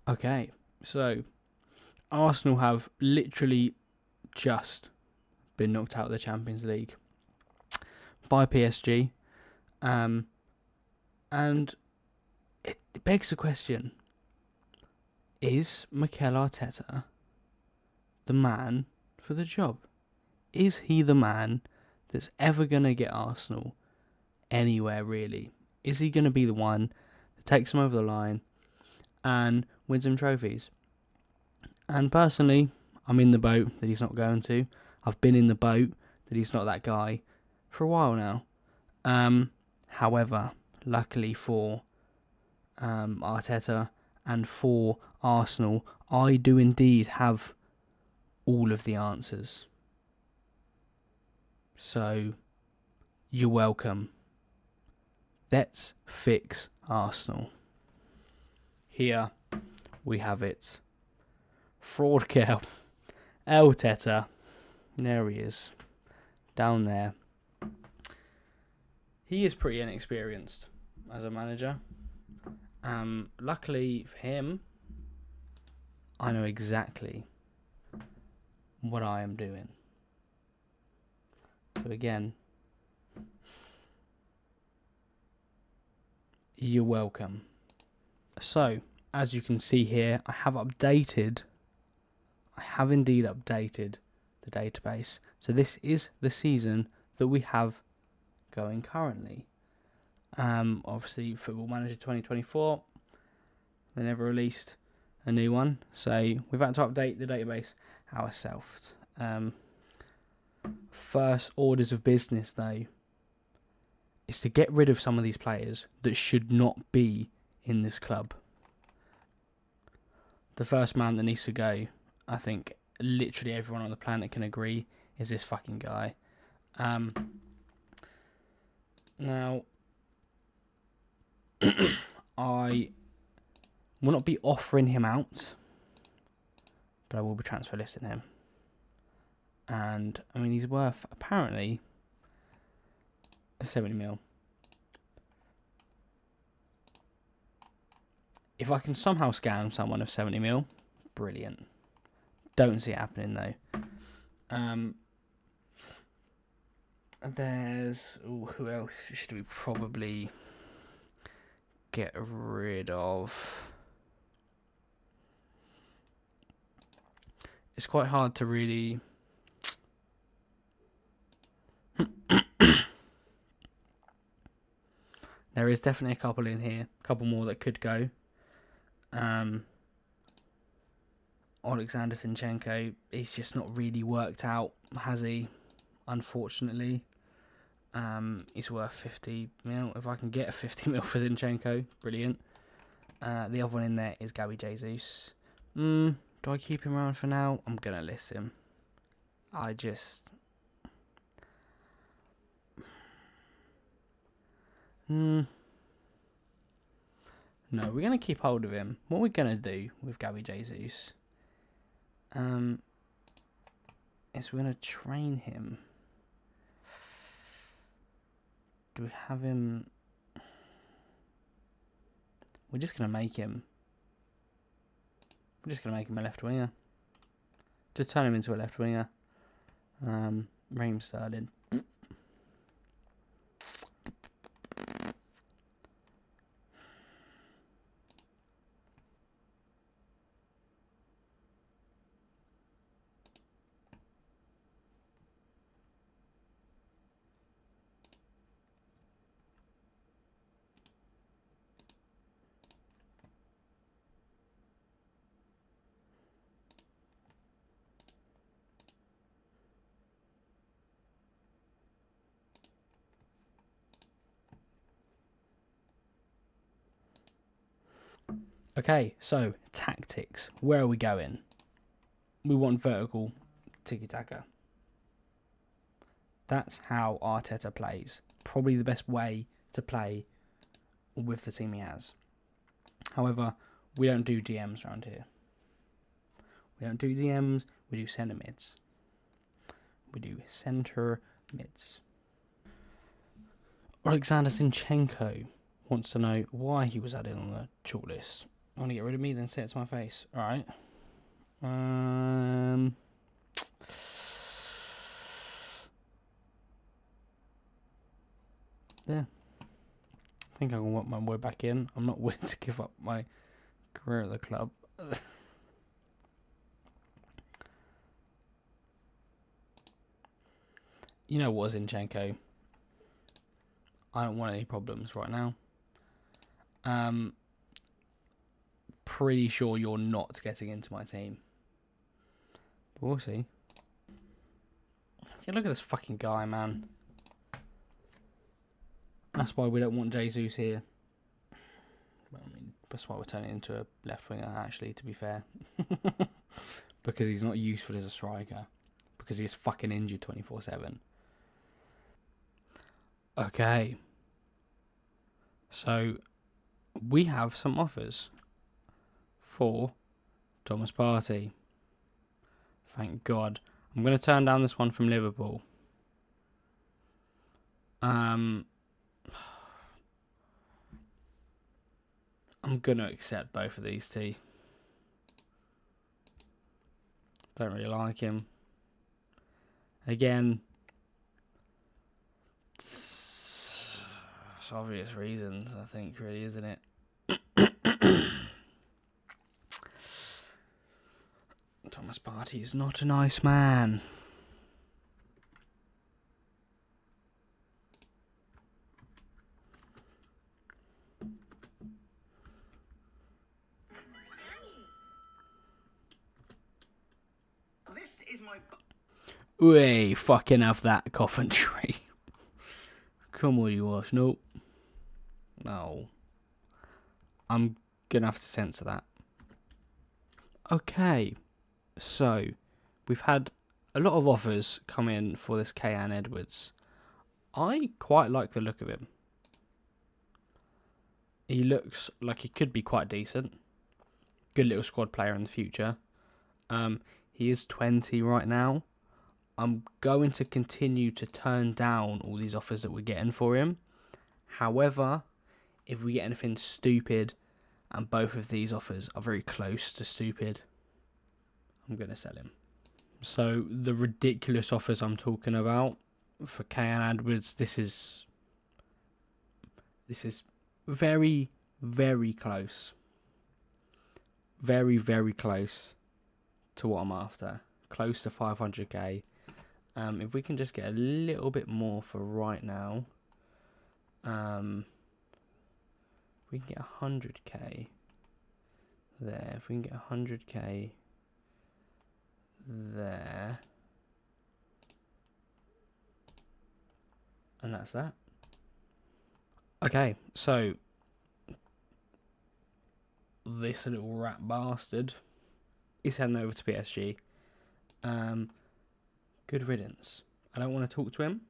Okay, so Arsenal have literally just been knocked out of the Champions League by PSG, and it begs the question: is Mikel Arteta the man for the job? Is he the man that's ever going to get Arsenal anywhere, really? Is he going to be the one that takes them over the line and wins some trophies? And personally, I'm in the boat that he's not going to. I've been in the boat that he's not that guy for a while now. However, luckily for Arteta and for Arsenal, I do indeed have all of the answers. So, you're welcome. Let's fix Arsenal. Here we have it. Fraud girl. Arteta. There he is. Down there. He is pretty inexperienced as a manager. Luckily for him, I know exactly what I am doing. So again, you're welcome. So, as you can see here, I have indeed updated the database. So this is the season that we have going currently. Obviously, Football Manager 2024, they never released a new one, so we've had to update the database ourselves. First orders of business, though, is to get rid of some of these players that should not be in this club. The first man that needs to go, I think literally everyone on the planet can agree, is this fucking guy. Now, I will not be offering him out, but I will be transfer listing him. And, I mean, he's worth, apparently, 70 mil. If I can somehow scam someone of 70 mil, brilliant. Don't see it happening, though. There's... who else should we probably get rid of? It's quite hard to really... There is definitely a couple in here. A couple more that could go. Alexander Zinchenko, he's just not really worked out, has he? Unfortunately. He's worth 50 mil. If I can get a 50 mil for Zinchenko, brilliant. The other one in there is Gabby Jesus. Do I keep him around for now? I'm going to list him. No, we're going to keep hold of him. What we're going to do with Gabby Jesus is we're going to train him. Do we have him? We're just going to make him a left winger. Just turn him into a left winger. Raheem Sterling. Okay, so tactics. Where are we going? We want vertical tiki-taka. That's how Arteta plays. Probably the best way to play with the team he has. However, we don't do DMs around here. We don't do DMs, we do centre mids. Alexander Zinchenko wants to know why he was added on the shortlist. Want to get rid of me? Then say it to my face. All right. Yeah. I think I can work my way back in. I'm not willing to give up my career at the club. You know what, Zinchenko? I don't want any problems right now. Pretty sure you're not getting into my team. But we'll see. Yeah, look at this fucking guy, man. That's why we don't want Jesus here. Well, I mean, that's why we're turning into a left winger, actually, to be fair. Because he's not useful as a striker. Because he's fucking injured 24/7. Okay. So, we have some offers for Thomas Partey. Thank God. I'm going to turn down this one from Liverpool. I'm going to accept both of these two. Don't really like him. Again, it's obvious reasons, I think, really, isn't it? Thomas Partey is not a nice man. This is my... We fucking have that, Coventry. Come on, you arse. Nope. No. I'm gonna have to censor that. Okay. So, we've had a lot of offers come in for this Kyan Edwards. I quite like the look of him. He looks like he could be quite decent. Good little squad player in the future. He is 20 right now. I'm going to continue to turn down all these offers that we're getting for him. However, if we get anything stupid, and both of these offers are very close to stupid, I'm going to sell him. So, the ridiculous offers I'm talking about for Kyan Edwards, this is very, very close. Very, very close to what I'm after. Close to 500k. If we can just get a little bit more for right now. We can get 100k there. If we can get 100k there. And that's that. Okay, so this little rat bastard is heading over to PSG. Good riddance. I don't want to talk to him.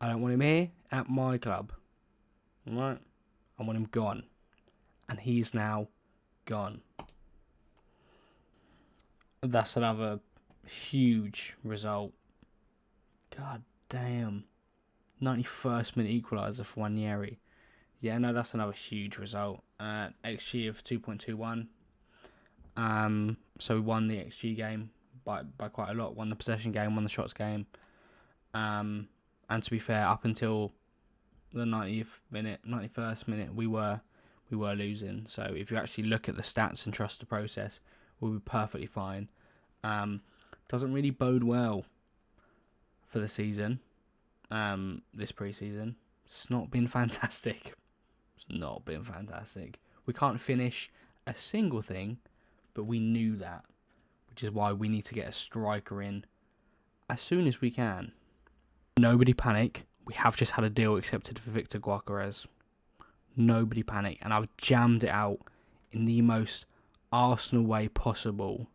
I don't want him here at my club. Alright? I want him gone. And he's now gone. That's another huge result. God damn. 91st minute equaliser for Wanyeri. Yeah, no, that's another huge result. XG of 2.21. So we won the XG game by quite a lot. Won the possession game, won the shots game. And to be fair, up until the 91st minute, we were losing. So if you actually look at the stats and trust the process, we'll be perfectly fine. Doesn't really bode well for the season. This pre-season, it's not been fantastic. It's not been fantastic. We can't finish a single thing, but we knew that, which is why we need to get a striker in as soon as we can. Nobody panic. We have just had a deal accepted for Victor Gyökeres. Nobody panic. And I've jammed it out in the most Arsenal way possible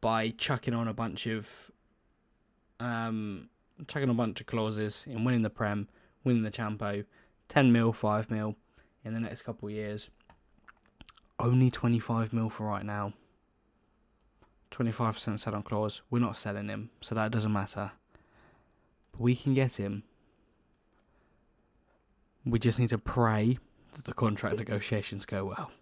by chucking on a bunch of clauses in winning the Prem, winning the Champo, 10 mil, 5 mil in the next couple of years. Only 25 mil for right now. 25% sell-on clause. We're not selling him, so that doesn't matter. But we can get him. We just need to pray that the contract negotiations go well.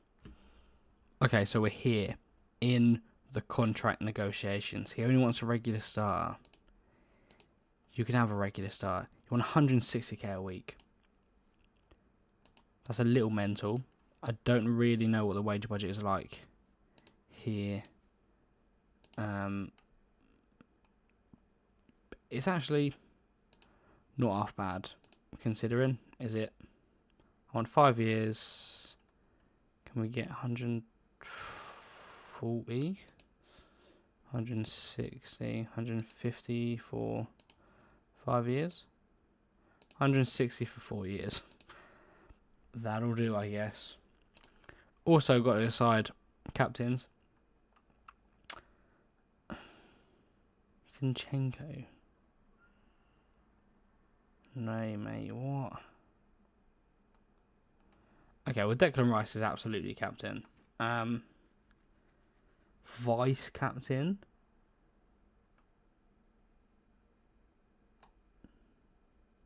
Okay, so we're here in the contract negotiations. He only wants a regular starter. You can have a regular starter. You want 160k a week. That's a little mental. I don't really know what the wage budget is like here. It's actually not half bad considering, is it? I want 5 years. Can we get 140? 160, 150 for 5 years? 160 for 4 years. That'll do, I guess. Also got to decide captains. Zinchenko. No, mate, what? Okay, well, Declan Rice is absolutely captain. Vice captain.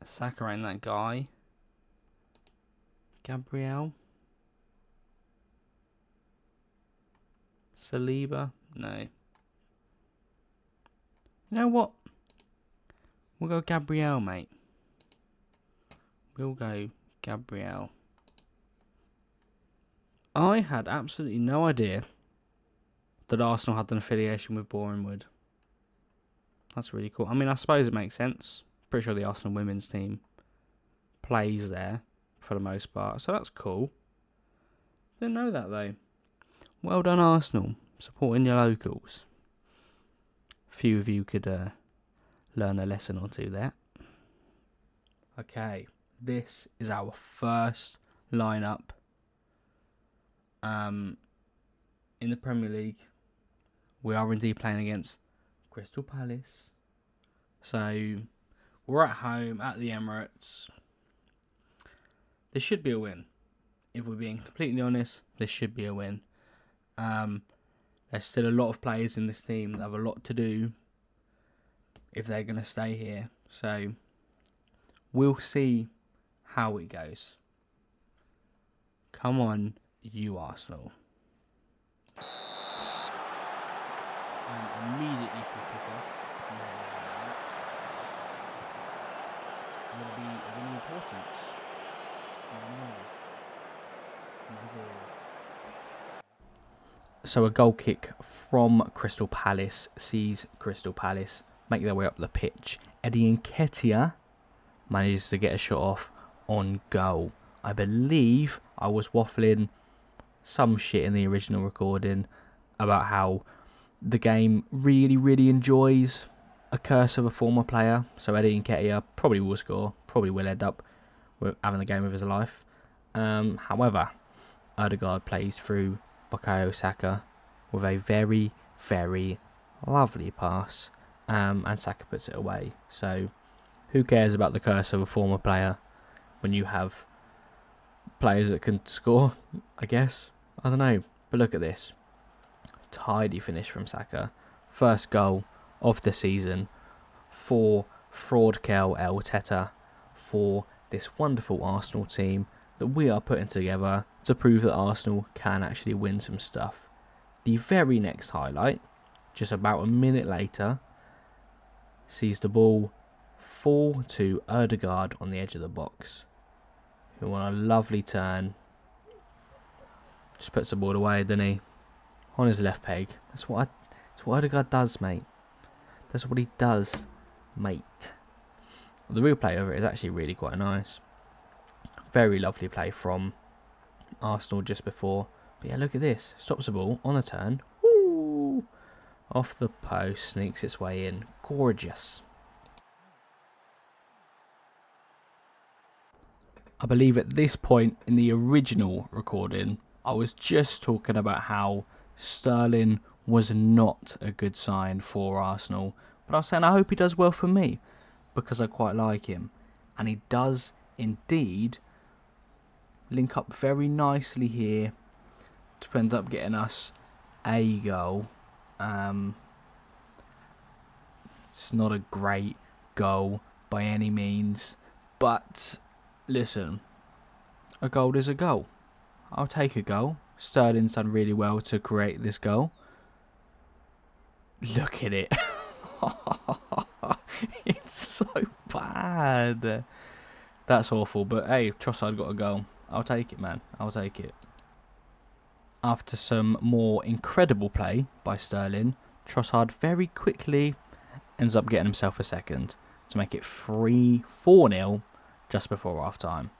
Saka ain't that guy. Gabriel. Saliba. No. You know what? We'll go Gabriel, mate. We'll go Gabriel. I had absolutely no idea that Arsenal had an affiliation with Bournemouth. That's really cool. I mean, I suppose it makes sense. Pretty sure the Arsenal women's team plays there for the most part, so that's cool. Didn't know that though. Well done, Arsenal, supporting your locals. A few of you could learn a lesson or two there. Okay, this is our first lineup in the Premier League. We are indeed playing against Crystal Palace. So we're at home at the Emirates. This should be a win. If we're being completely honest, this should be a win. There's still a lot of players in this team that have a lot to do if they're going to stay here. So we'll see how it goes. Come on, you Arsenal. And immediately from kickoff, will be of any importance? So a goal kick from Crystal Palace sees Crystal Palace make their way up the pitch. Eddie Nketiah manages to get a shot off on goal. I believe I was waffling some shit in the original recording about how the game really enjoys a curse of a former player. So Eddie Nketiah probably will score, probably will end up with having the game of his life. However, Odegaard plays through Bukayo Saka with a very lovely pass, and Saka puts it away. So who cares about the curse of a former player when you have players that can score, I guess? I don't know. But look at this. Tidy finish from Saka. First goal of the season for Fraudkel Arteta, for this wonderful Arsenal team that we are putting together to prove that Arsenal can actually win some stuff. The very next highlight, just about a minute later, sees the ball fall to Odegaard on the edge of the box, who on a lovely turn just puts the ball away, doesn't he? On his left peg. That's what Odegaard does, mate. That's what he does, mate. The replay of it is actually really quite nice. Very lovely play from Arsenal just before. But yeah, look at this. Stops the ball on a turn. Woo! Off the post, sneaks its way in. Gorgeous. I believe at this point in the original recording, I was just talking about how Sterling was not a good sign for Arsenal. But I was saying I hope he does well for me, because I quite like him. And he does indeed link up very nicely here to end up getting us a goal. It's not a great goal by any means, but listen, a goal is a goal. I'll take a goal. Sterling's done really well to create this goal. Look at it. It's so bad. That's awful. But hey, Trossard got a goal. I'll take it, man. I'll take it. After some more incredible play by Sterling, Trossard very quickly ends up getting himself a second to make it 4-0 just before half time.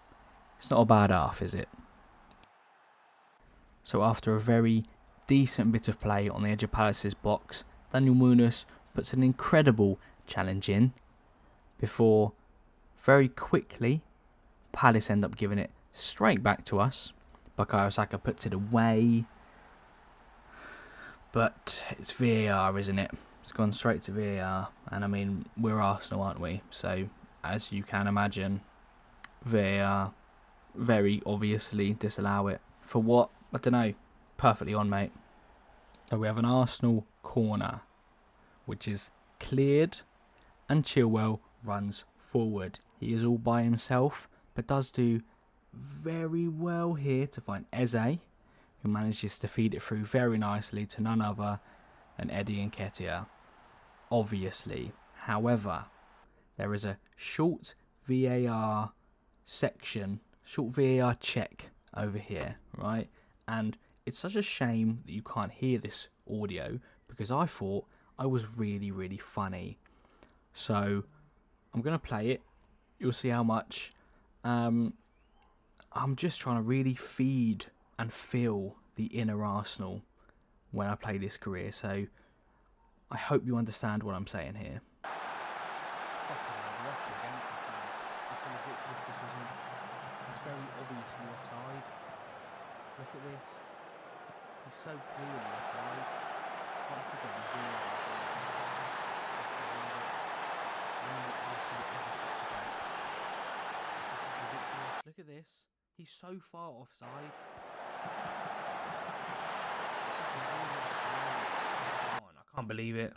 It's not a bad half, is it? So after a very decent bit of play on the edge of Palace's box, Daniel Munoz puts an incredible challenge in before very quickly Palace end up giving it straight back to us. Bukayo Saka puts it away. But it's VAR, isn't it? It's gone straight to VAR. And I mean, we're Arsenal, aren't we? So, as you can imagine, VAR very obviously disallow it. For what? I don't know. Perfectly on, mate. So we have an Arsenal corner, which is cleared, and Chilwell runs forward. He is all by himself, but does do very well here to find Eze, who manages to feed it through very nicely to none other than Eddie Nketiah. Obviously, however, there is a short VAR section, short VAR check over here, right? And it's such a shame that you can't hear this audio because I thought I was really, really funny. So I'm going to play it. You'll see how much. I'm just trying to really feed and feel the inner Arsenal when I play this career. So I hope you understand what I'm saying here. It's a ridiculous decision. It's very obviously offside. Look at this. He's so clearly offside. Once again, look at this. He's so far offside. Come on, I can't believe it.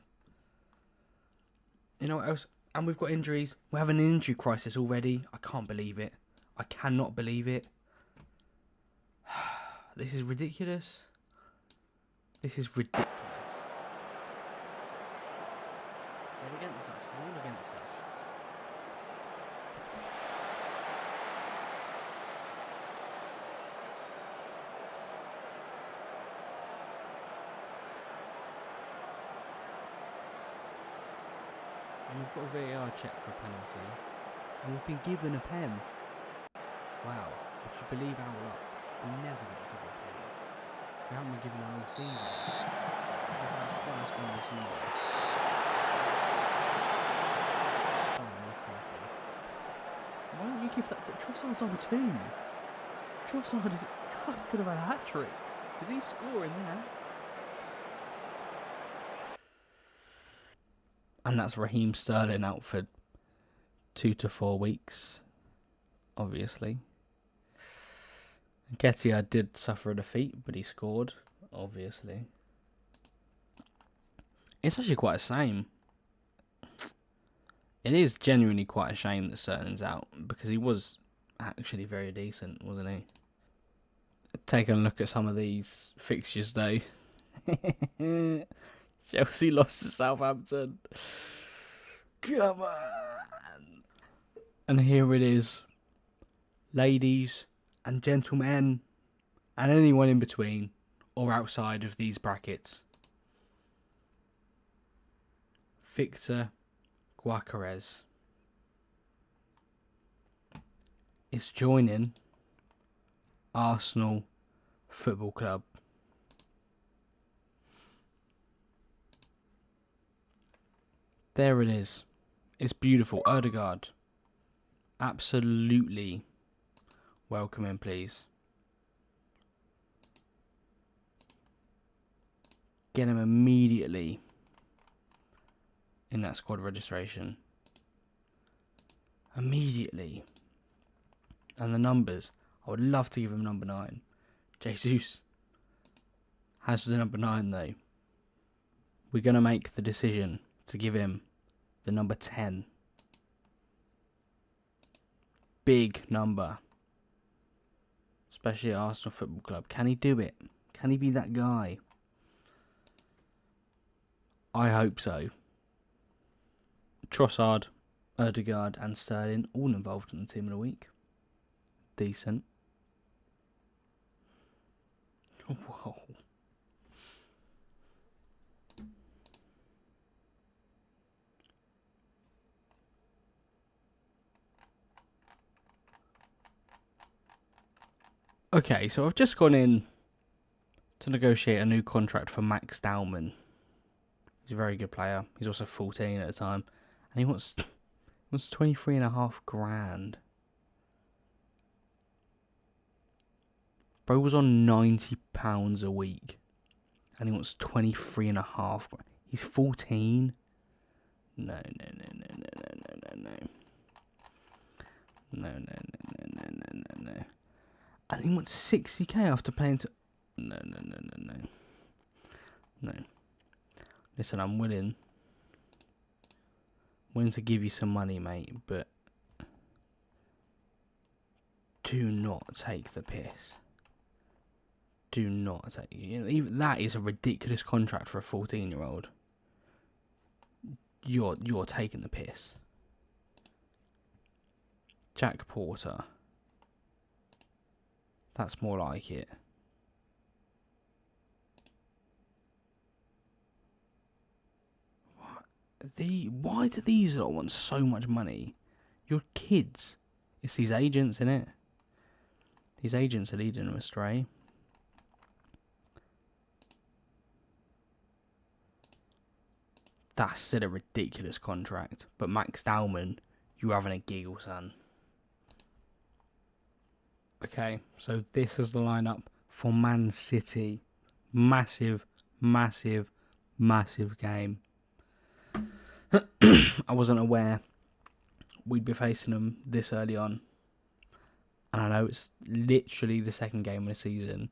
You know what else? And we've got injuries. We're having an injury crisis already. I can't believe it. I cannot believe it. This is ridiculous. This is ridiculous. They're against us. They're all against us. And we've got a VAR check for a penalty. And we've been given a pen. Wow. Would you believe our luck? We never get given pens. We haven't been given our all season. This is our first one all season. Why don't you give that to Trossard's on 2? Trossard could have had a hat-trick. Is he scoring there? And that's Raheem Sterling out for 2 to 4 weeks, obviously. Nketiah did suffer a defeat, but he scored, obviously. It's actually quite a shame. It is genuinely quite a shame that Sterling's out, because he was actually very decent, wasn't he? Taking a look at some of these fixtures, though. Chelsea lost to Southampton. Come on. And here it is. Ladies and gentlemen, and anyone in between or outside of these brackets. Victor Gyökeres is joining Arsenal Football Club. There it is. It's beautiful. Ødegaard. Absolutely. Welcome in, please. Get him immediately in that squad registration. Immediately. And the numbers. I would love to give him number 9. Jesus has the number 9 though. We're going to make the decision to give him the number 10. Big number. especially at Arsenal Football Club. Can he do it? Can he be that guy? I hope so. Trossard, Odegaard and Sterling all involved in the team of the week. Decent. Whoa. Okay, so I've just gone in to negotiate a new contract for Max Dowman. He's a very good player. He's also 14 at the time. And he wants 23.5 grand. Bro was on £90 a week. And he wants 23.5 grand. He's 14. No. And he wants 60k after playing to... No. Listen, I'm willing to give you some money, mate, but do not take the piss. Do not take... Even that is a ridiculous contract for a 14-year-old. You're taking the piss. Jack Porter. That's more like it. Why do these lot want so much money? You're kids. It's these agents, innit? These agents are leading them astray. That's still a ridiculous contract. But Max Dowman, you're having a giggle, son. Okay, so this is the lineup for Man City. Massive game. I wasn't aware we'd be facing them this early on. And I know it's literally the second game of the season.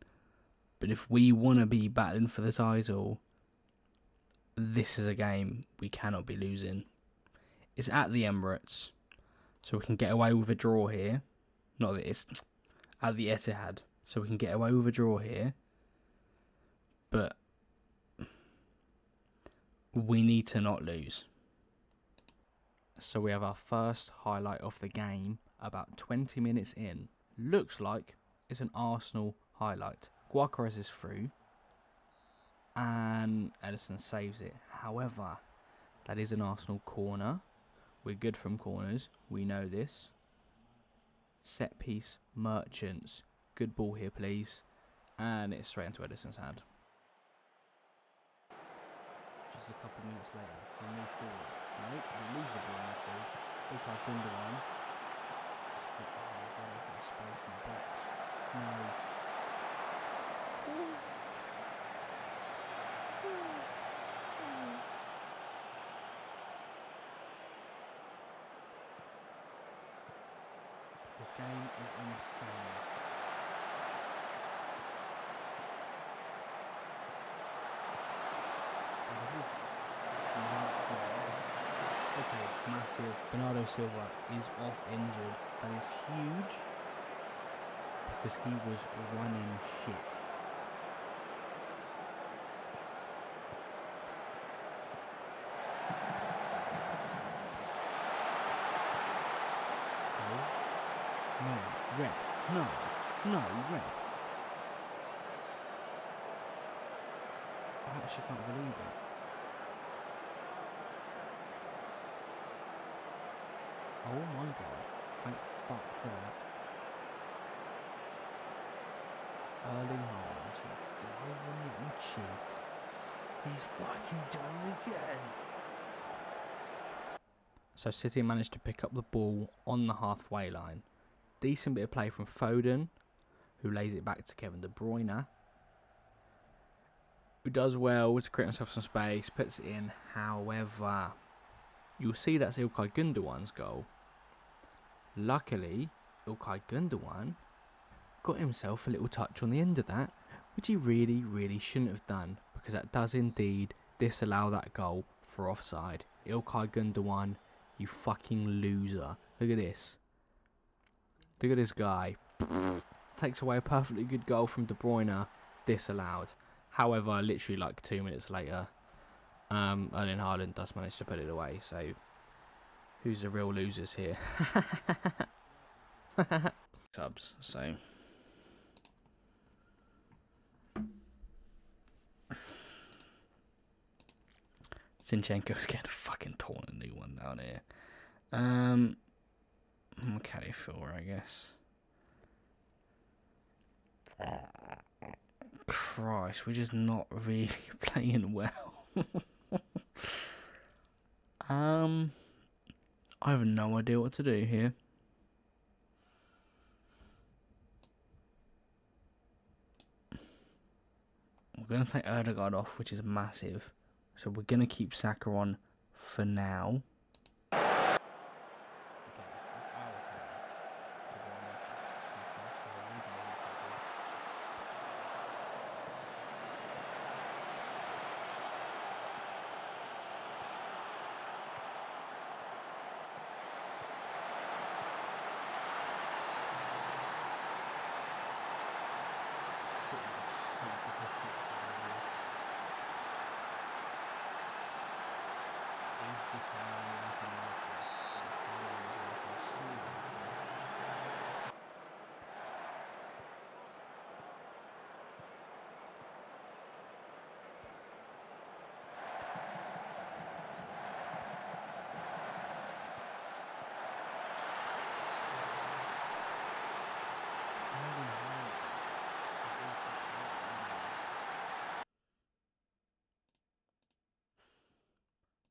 But if we want to be battling for the title, this is a game we cannot be losing. It's at the Emirates, so we can get away with a draw here. Not that it's at the Etihad, so we can get away with a draw here. But we need to not lose. So we have our first highlight of the game about 20 minutes in. Looks like it's an Arsenal highlight. Guacares is through and Ederson saves it. However, that is an Arsenal corner. We're good from corners. We know this. Set piece Merchants. Good ball here, please. And it's straight into Ederson's hand. Just a couple of minutes later, we move forward. Nope, we lose the ball in midfield. Look how Gundogan. Space in the box. No. This game is insane. Okay, massive. Bernardo Silva is off injured. That is huge because he was running shit. No, ref. No, ref. I actually can't believe it. Oh my god, thank fuck for that. Erling Haaland, you diving little cheat. He's fucking doing it again. So City managed to pick up the ball on the halfway line. Decent bit of play from Foden, who lays it back to Kevin De Bruyne, who does well to create himself some space, puts it in. However, you'll see that's Ilkay Gundogan's goal. Luckily, Ilkay Gundogan got himself a little touch on the end of that, which he really shouldn't have done, because that does indeed disallow that goal for offside. Ilkay Gundogan, you fucking loser. Look at this. Look at this guy. takes away a perfectly good goal from De Bruyne, disallowed. However, literally like 2 minutes later, Erling Haaland does manage to put it away. So, who's the real losers here? Subs, so... Zinchenko's getting a fucking torn a new one down here. Califor, I guess. Christ, we're just not really playing well. I have no idea what to do here. We're going to take Erdegaard off, which is massive. So we're going to keep Saka on for now.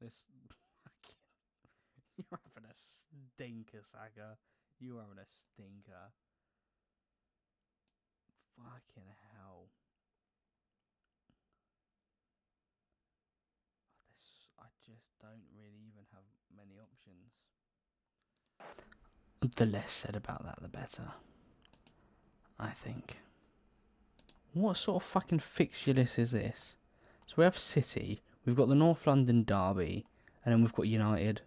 This you're having a stinker, Saka. You're having a stinker. Fucking hell. I just don't really even have many options. The less said about that, the better. I think. What sort of fucking fixture list is this? So we have City, we've got the North London derby, and then we've got United.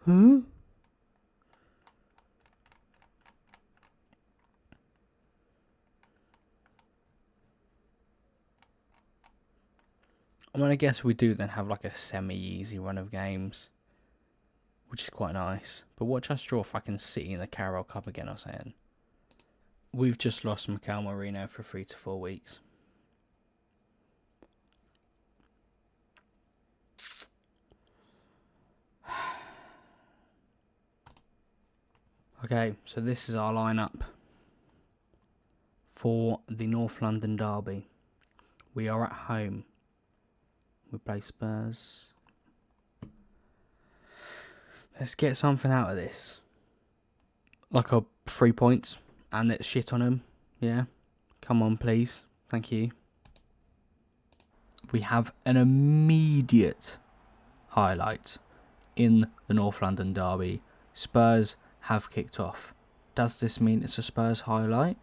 Huh? I mean, I guess we do then have like a semi-easy run of games, which is quite nice. But watch us draw fucking City in the Carabao Cup again, I'm saying. We've just lost Mikel Merino for 3 to 4 weeks. Okay, so this is our lineup for the North London derby. We are at home. We play Spurs. Let's get something out of this. Like a 3 points. And let's shit on them. Yeah. Come on, please. Thank you. We have an immediate highlight in the North London derby. Spurs have kicked off. Does this mean it's a Spurs highlight?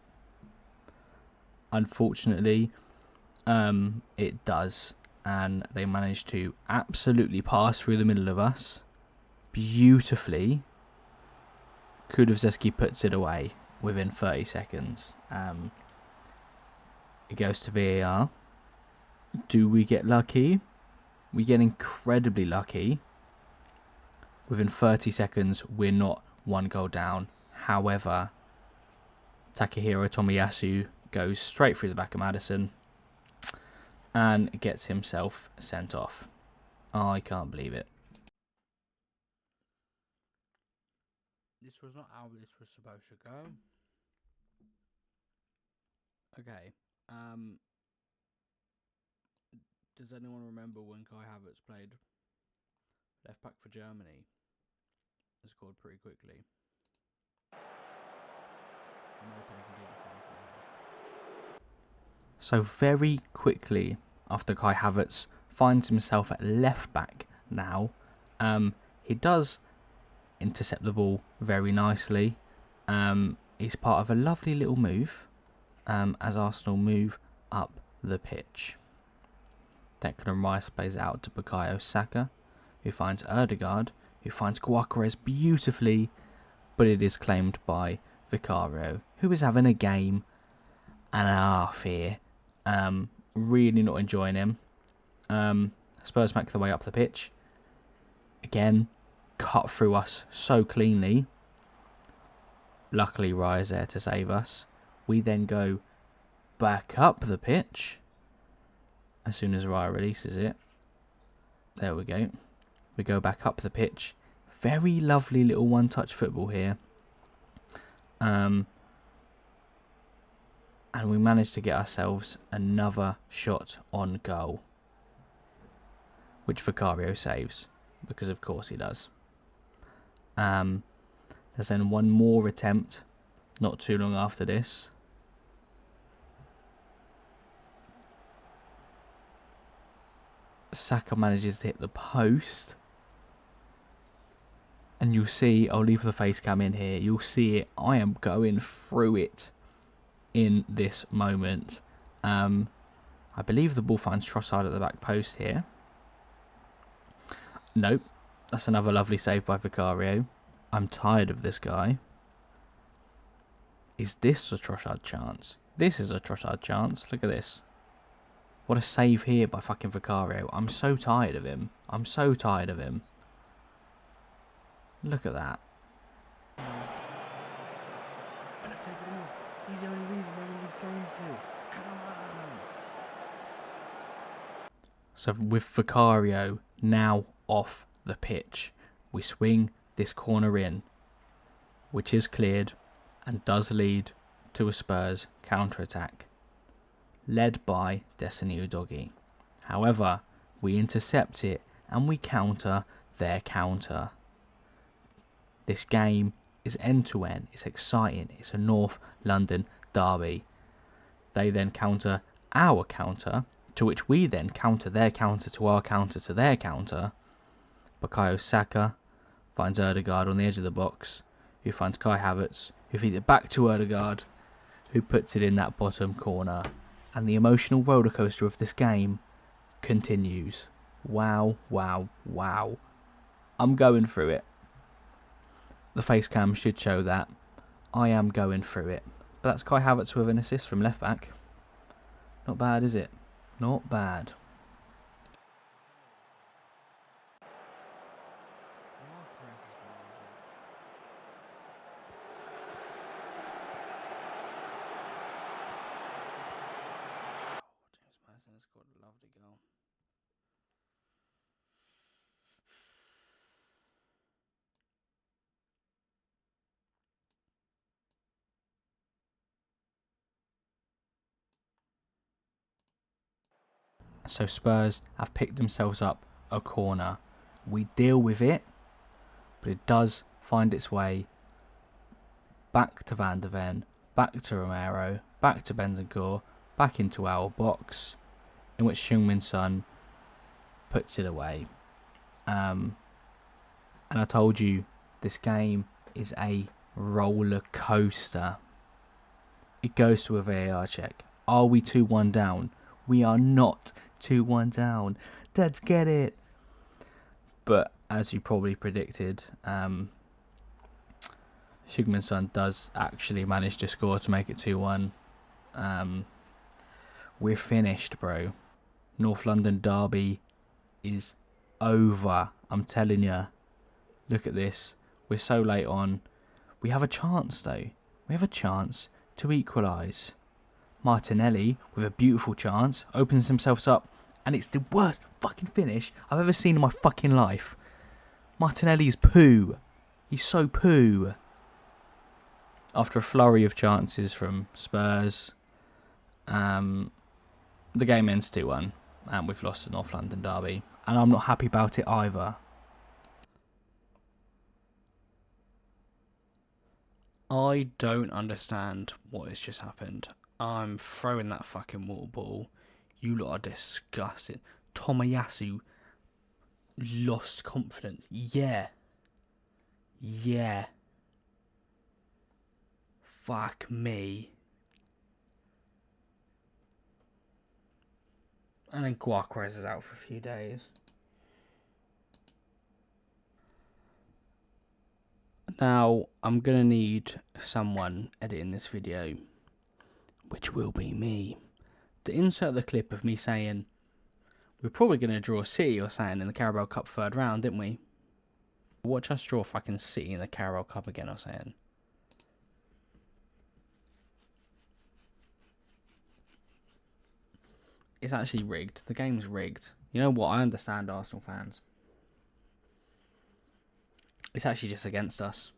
Unfortunately, it does. And they managed to absolutely pass through the middle of us. Beautifully. Kulusevski puts it away within 30 seconds. It goes to VAR. Do we get lucky? We get incredibly lucky. Within 30 seconds, we're not 1 goal down. However, Takahiro Tomiyasu goes straight through the back of Maddison and gets himself sent off. I can't believe it. This was not how this was supposed to go. Okay. Does anyone remember when Kai Havertz played left back for Germany and scored pretty quickly? I'm hoping he can do the same for him. So very quickly after Kai Havertz finds himself at left back now, he does intercept the ball very nicely. He's part of a lovely little move as Arsenal move up the pitch. Declan Rice plays it out to Bukayo Saka, who finds Erdegaard, who finds Gyökeres beautifully, but it is claimed by Vicario, who is having a game and a half here. Really not enjoying him. Spurs make their way up the pitch. Again, cut through us so cleanly. Luckily, Raya's there to save us. We then go back up the pitch as soon as Raya releases it. There we go. We go back up the pitch. Very lovely little one-touch football here. And we managed to get ourselves another shot on goal, which Vicario saves, because of course he does. There's then one more attempt, not too long after this. Saka manages to hit the post. And you'll see, I'll leave the face cam in here, you'll see it, I am going through it in this moment. I believe the ball finds Trossard at the back post here. Nope, that's another lovely save by Vicario. I'm tired of this guy. Is this a Trossard chance? This is a Trossard chance. Look at this. What a save here by fucking Vicario. I'm so tired of him. I'm so tired of him. Look at that. He's the only reason we're in these games too. Come on. So with Vicario now off the pitch, we swing this corner in, which is cleared and does lead to a Spurs counter-attack, led by Destiny Udogie. However, we intercept it and we counter their counter. This game is end-to-end, it's exciting, it's a North London derby. They then counter our counter, to which we then counter their counter to our counter to their counter. Bukayo Saka finds Ødegaard on the edge of the box, who finds Kai Havertz, who feeds it back to Ødegaard, who puts it in that bottom corner. And the emotional rollercoaster of this game continues. Wow, wow, wow. I'm going through it. The face cam should show that. I am going through it. But that's Kai Havertz with an assist from left back. Not bad, is it? Not bad. Scored a lovely goal. So Spurs have picked themselves up a corner. We deal with it, but it does find its way back to Van de Ven, back to Romero, back to Bentancur, back into our box, in which Heung-min Son puts it away. And I told you, this game is a roller coaster. It goes to a VAR check. Are we 2-1 down? We are not 2-1 down. Let's get it. But as you probably predicted, Heung-min Son does actually manage to score to make it 2-1. We're finished, bro. North London derby is over. I'm telling you. Look at this. We're so late on. We have a chance, though. We have a chance to equalise. Martinelli, with a beautiful chance, opens himself up, and it's the worst fucking finish I've ever seen in my fucking life. Martinelli is poo. He's so poo. After a flurry of chances from Spurs, the game ends 2-1, and we've lost the North London derby, and I'm not happy about it either. I don't understand what has just happened. I'm throwing that fucking water ball. You lot are disgusting. Tomiyasu lost confidence. Yeah. Fuck me. And then Guaquez is out for a few days. Now, I'm going to need someone editing this video, which will be me, to insert the clip of me saying, we're probably going to draw City or something in the Carabao Cup third round, didn't we? Watch us draw fucking City in the Carabao Cup again or something. It's actually rigged. The game's rigged. You know what? I understand Arsenal fans. It's actually just against us.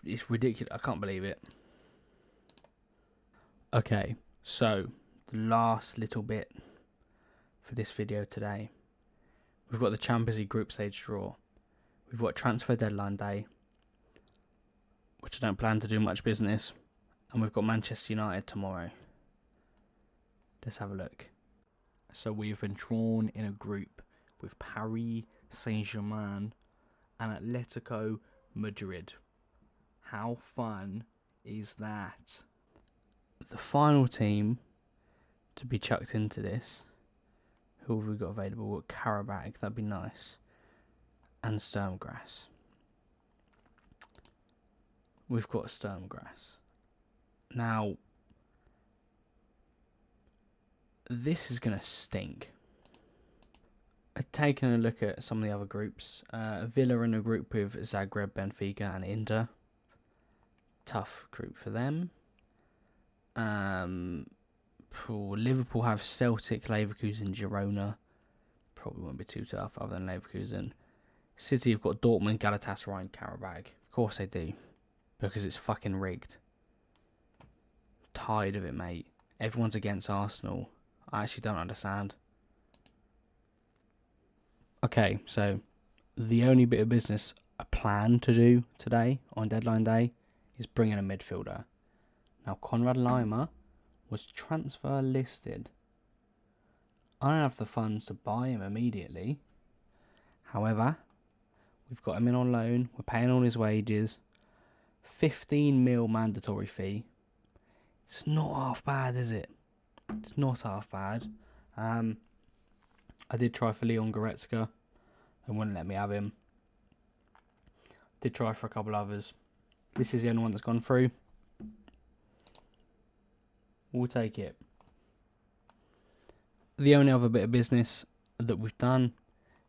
It's ridiculous. I can't believe it. Okay, so the last little bit for this video today. We've got the Champions League group stage draw. We've got transfer deadline day, which I don't plan to do much business. And we've got Manchester United tomorrow. Let's have a look. So we've been drawn in a group with Paris Saint-Germain and Atletico Madrid. How fun is that? The final team to be chucked into this, who have we got available? We've got Karabakh, that'd be nice. And Sturmgrass. We've got Sturmgrass. Now, this is going to stink. I've taken a look at some of the other groups. Villa in a group with Zagreb, Benfica and Inter. Tough group for them. Liverpool have Celtic, Leverkusen, Girona. Probably won't be too tough other than Leverkusen. City have got Dortmund, Galatasaray and Karabakh. Of course they do. Because it's fucking rigged. Tired of it, mate. Everyone's against Arsenal. I actually don't understand. Okay, so the only bit of business I plan to do today on deadline day is bring in a midfielder. Now, Konrad Laimer was transfer listed. I don't have the funds to buy him immediately. However, we've got him in on loan. We're paying all his wages. 15 mil mandatory fee. It's not half bad, is it? It's not half bad. I did try for Leon Goretzka. They wouldn't let me have him. Did try for a couple others. This is the only one that's gone through. We'll take it. The only other bit of business that we've done,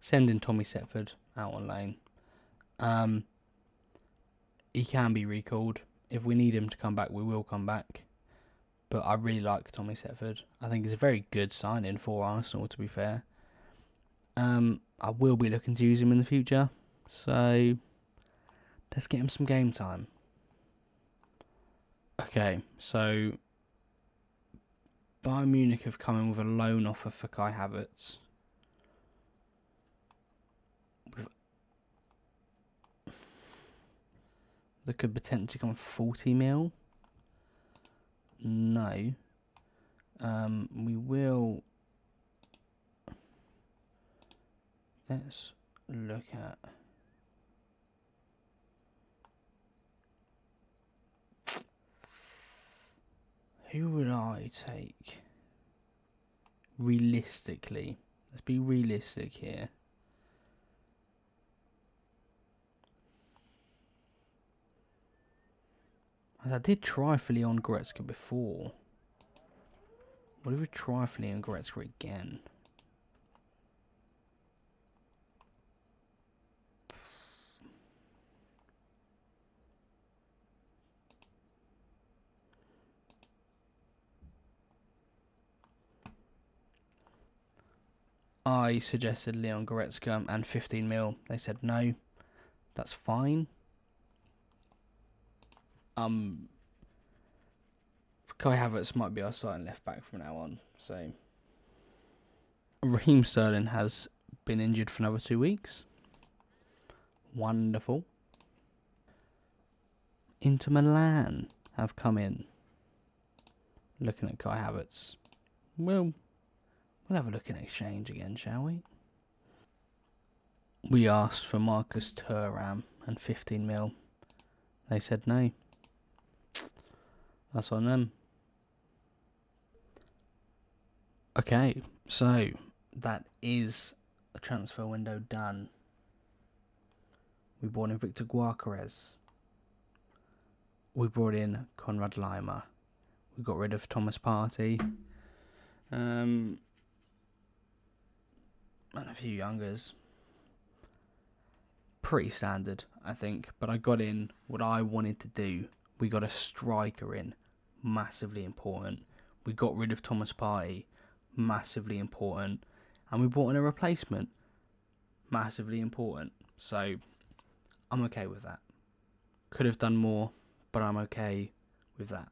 sending Tommy Setford out on loan. He can be recalled. If we need him to come back, we will come back. But I really like Tommy Setford. I think he's a very good signing for Arsenal, to be fair. I will be looking to use him in the future. So, let's get him some game time. Okay, so Bayern Munich have come in with a loan offer for Kai Havertz. That could potentially come 40 mil. No. We will. Let's look at. Who would I take? Realistically. Let's be realistic here. I did try for Leon Goretzka before. What if we try for Leon Goretzka again? I suggested Leon Goretzka and 15 mil. They said no. That's fine. Kai Havertz might be our starting left back from now on. So Raheem Sterling has been injured for another 2 weeks. Wonderful. Inter Milan have come in. Looking at Kai Havertz. We'll have a look in exchange again, shall we? We asked for Marcus Thuram and 15 mil. They said no. That's on them. Okay, so that is a transfer window done. We brought in Victor Guacarez. We brought in Conrad Lima. We got rid of Thomas Partey. And a few youngers. Pretty standard, I think. But I got in what I wanted to do. We got a striker in. Massively important. We got rid of Thomas Partey. Massively important. And we brought in a replacement. Massively important. So, I'm okay with that. Could have done more, but I'm okay with that.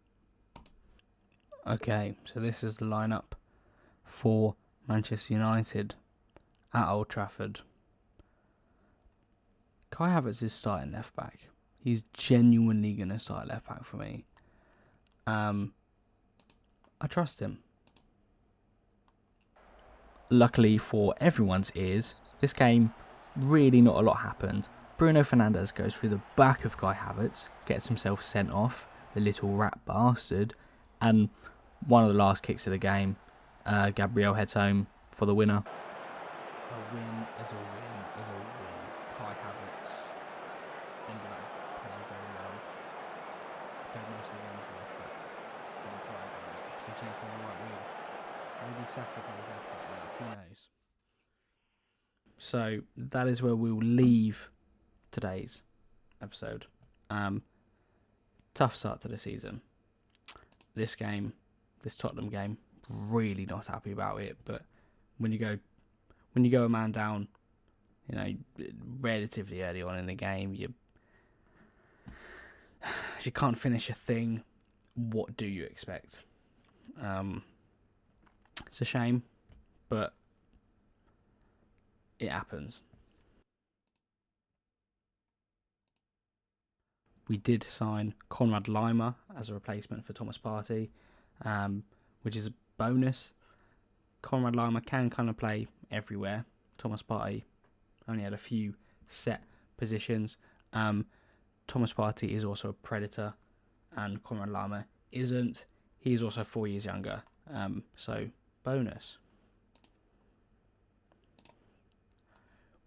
Okay, so this is the lineup for Manchester United at Old Trafford. Kai Havertz is starting left back. He's genuinely going to start left back for me. I trust him. Luckily for everyone's ears, this game, really not a lot happened. Bruno Fernandes goes through the back of Kai Havertz, gets himself sent off, the little rat bastard, and one of the last kicks of the game, Gabriel heads home for the winner. A win is a win is a win. Kai Havertz ended up playing very well. Played most of the games left back. Didn't quite get it. Zinchenko on the right wing. Maybe Saka plays left back now. Who knows? So that is where we will leave today's episode. Tough start to the season. This Tottenham game, really not happy about it. But when you go a man down, relatively early on in the game, you can't finish a thing. What do you expect? It's a shame, but it happens. We did sign Conrad Lima as a replacement for Thomas Partey, which is a bonus. Conrad Lima can kind of play everywhere. Thomas Partey only had a few set positions. Thomas Partey is also a predator, and Conrad Lima isn't. He's also 4 years younger, so bonus.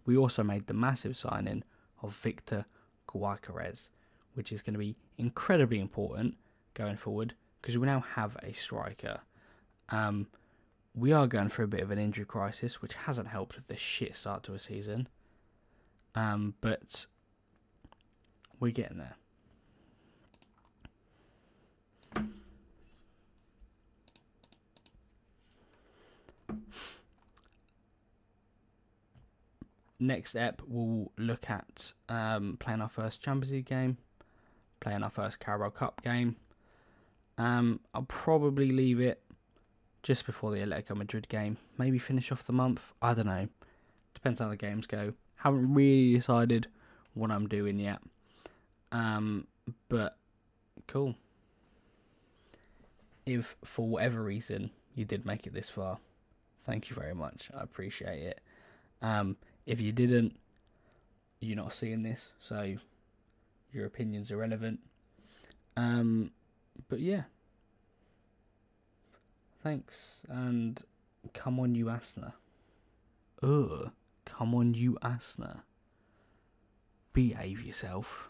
We also made the massive signing of Victor Guacarez, which is going to be incredibly important going forward because we now have a striker. We are going through a bit of an injury crisis, which hasn't helped with the shit start to a season. But we're getting there. Next ep, we'll look at playing our first Champions League game, playing our first Carabao Cup game. I'll probably leave it just before the Atletico Madrid game. Maybe finish off the month. I don't know. Depends how the games go. Haven't really decided what I'm doing yet. But cool. If for whatever reason you did make it this far, thank you very much. I appreciate it. If you didn't, you're not seeing this, so your opinion's irrelevant. But yeah. Thanks, and come on, you Asner. Come on, you Asner. Behave yourself.